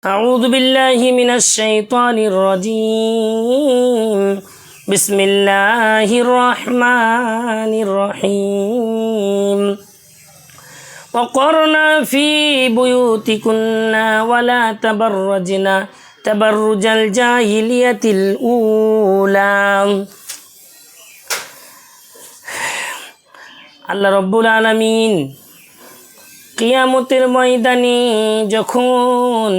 أعوذ بالله من الشيطان الرجيم بسم الله الرحمن الرحيم وقرنا في بيوتكن ولا تبرجنا تبرج الجاهلية الأولى আল্লাহ রব্বুল আলামিন কিয়ামতের ময়দানে যখন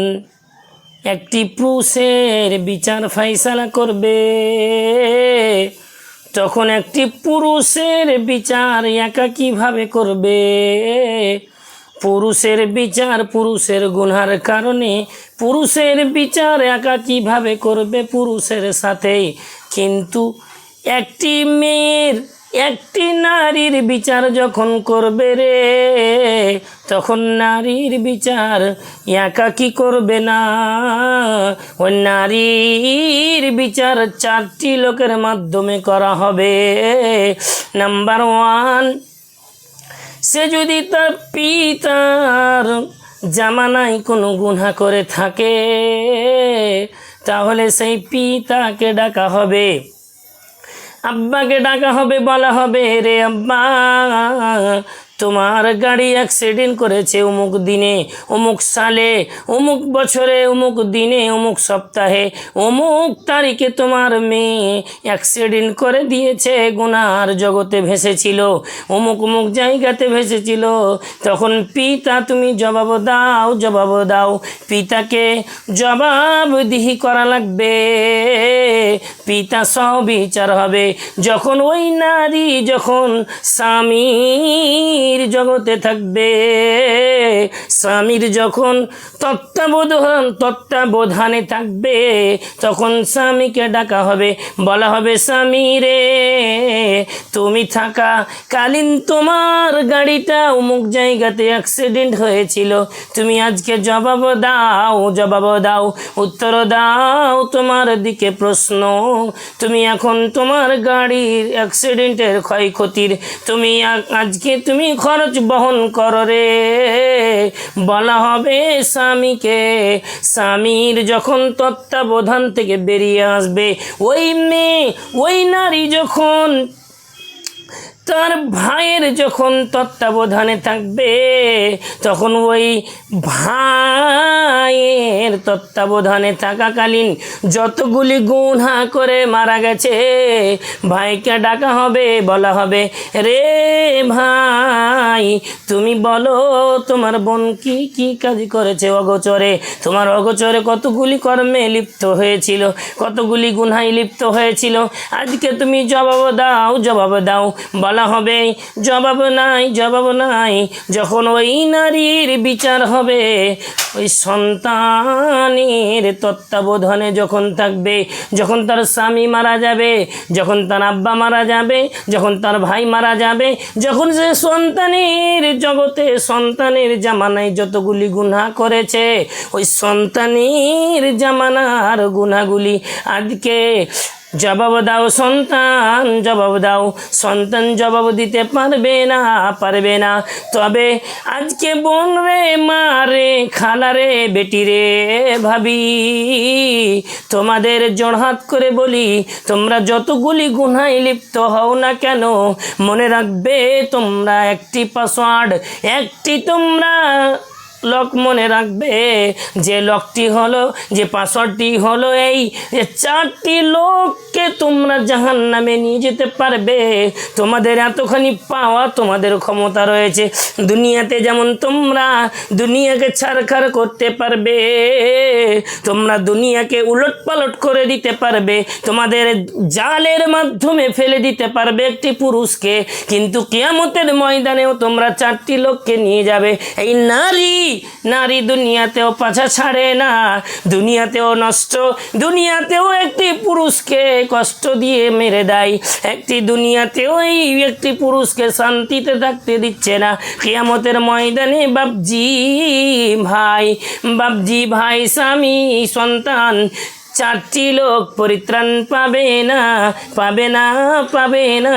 একটি পুরুষের বিচার ফাইসালা করবে, তখন একটি পুরুষের বিচার একা কিভাবে করবে? পুরুষের বিচার পুরুষের গুনার কারণে পুরুষের বিচার একা কিভাবে করবে পুরুষের সাথে? কিন্তু একটি মেয়ের একটি নারীর বিচার যখন করবে রে, তখন নারীর বিচার একা কি করবে না, ওই নারীর বিচার চারটি লোকের মাধ্যমে করা হবে। নাম্বার 1, সে যদি তার পিতার জামানায় কোনো গুনাহ করে থাকে, তাহলে সেই পিতাকে ডাকা হবে, আব্বাকে ডাকা হবে, বলা হবে, রে আব্বা, তোমার গাড়ি অ্যাক্সিডেন্ট করেছে অমুক দিনে, অমুক সালে, অমুক বছরে, অমুক দিনে, অমুক সপ্তাহে, অমুক তারিখে তোমার মেয়ে অ্যাক্সিডেন্ট করে দিয়েছে, গুনার জগতে ভেসেছিল, অমুক অমুক জায়গাতে ভেসেছিল। তখন পিতা তুমি জবাব দাও, জবাব দাও। পিতাকে জবাবদিহি করা লাগবে, পিতা সহ বিচার হবে। যখন ওই নারী যখন স্বামীর জগতে থাকবে, স্বামীর যখন তত্ত্বাবধানে থাকবে, তখন স্বামীকে ডাকা হবে, বলা হবে, স্বামী রে, তুমি থাকা কালীন তোমার গাড়িটা অমুক জায়গাতে অ্যাক্সিডেন্ট হয়েছিল, তুমি আজকে জবাব দাও, জবাব দাও, উত্তর দাও। তোমার দিকে প্রশ্ন, তুমি এখন তোমার গাড়ির অ্যাক্সিডেন্টের ক্ষয়ক্ষতির তুমি আজকে তুমি খরচ বহন করো রে, বলা হবে স্বামীকে। স্বামীর যখন তত্ত্বাবধান থেকে বেরিয়ে আসবে, ওই মেয়ে ওই নারী যখন তার ভাইয়ের যখন তত্ত্বাবধানে থাকবে, তখন ওই ভাইয়ের তত্ত্বাবধানে থাকাকালীন যতগুলি গুনাহ করে মারা গেছে, ভাইকে ডাকা হবে, বলা হবে, রে ভাই, তুমি বলো তোমার বোন কি কি কাজ করেছে অগোচরে, তোমার অগোচরে কতগুলি কর্মে লিপ্ত হয়েছিল, কতগুলি গুনাহে লিপ্ত হয়েছিল, আজকে তুমি জবাব দাও, জবাব দাও। বলা হবে, জবাব নাই, জবাব নাই। যখন ওই নারীর বিচার হবে, ওই সন্তানের তত্ত্বাবধানে যখন থাকবে, যখন তার স্বামী মারা যাবে, যখন তার আব্বা মারা যাবে, যখন তার ভাই মারা যাবে, যখন সে সন্তানের জগতে সন্তানের জামানায় যতগুলি গুনাহ করেছে, ওই সন্তানের জামানার গুনাহগুলি আজকে জবাব দাও সন্তান, জবাব দাও। সন্তান জবাব দিতে পারবে না, পারবে না। তবে আজকে বোন রে, মা রে, খালা রে, বেটি রে, ভাবি, তোমাদের জোড়হাত করে বলি, তোমরা যতগুলি গুনাহে লিপ্ত হও না কেন, মনে রাখবে তোমরা একটি পাসওয়ার্ড, একটি তোমরা লক মনে রাখবে, যে লকটি হলো, যে পাসওয়ার্ডটি হলো এই, যে চারটি লোককে তোমরা জাহান্নামে নিয়ে যেতে পারবে। তোমাদের এতখানি পাওয়া, তোমাদের ক্ষমতা রয়েছে, দুনিয়াতে যেমন তোমরা দুনিয়াকে ছাড়খাড় করতে পারবে, তোমরা দুনিয়াকে উলটপালট করে দিতে পারবে, তোমাদের জালের মাধ্যমে ফেলে দিতে পারবে একটি পুরুষকে, কিন্তু কিয়ামতের ময়দানেও তোমরা চারটি লোককে নিয়ে যাবে। এই নারী দুনিয়াতেও পাছা ছাড়ে না, দুনিয়াতেও নষ্ট, দুনিয়াতেও একটি পুরুষকে কষ্ট দিয়ে মেরে দেয়, একটি দুনিয়াতেও একটি পুরুষকে শান্তিতে থাকতে দিচ্ছে না। কিয়ামতের ময়দানে বাপজি ভাই, স্বামী, সন্তান, চারটি লোক পরিত্রাণ পাবে না, পাবে না, পাবে না।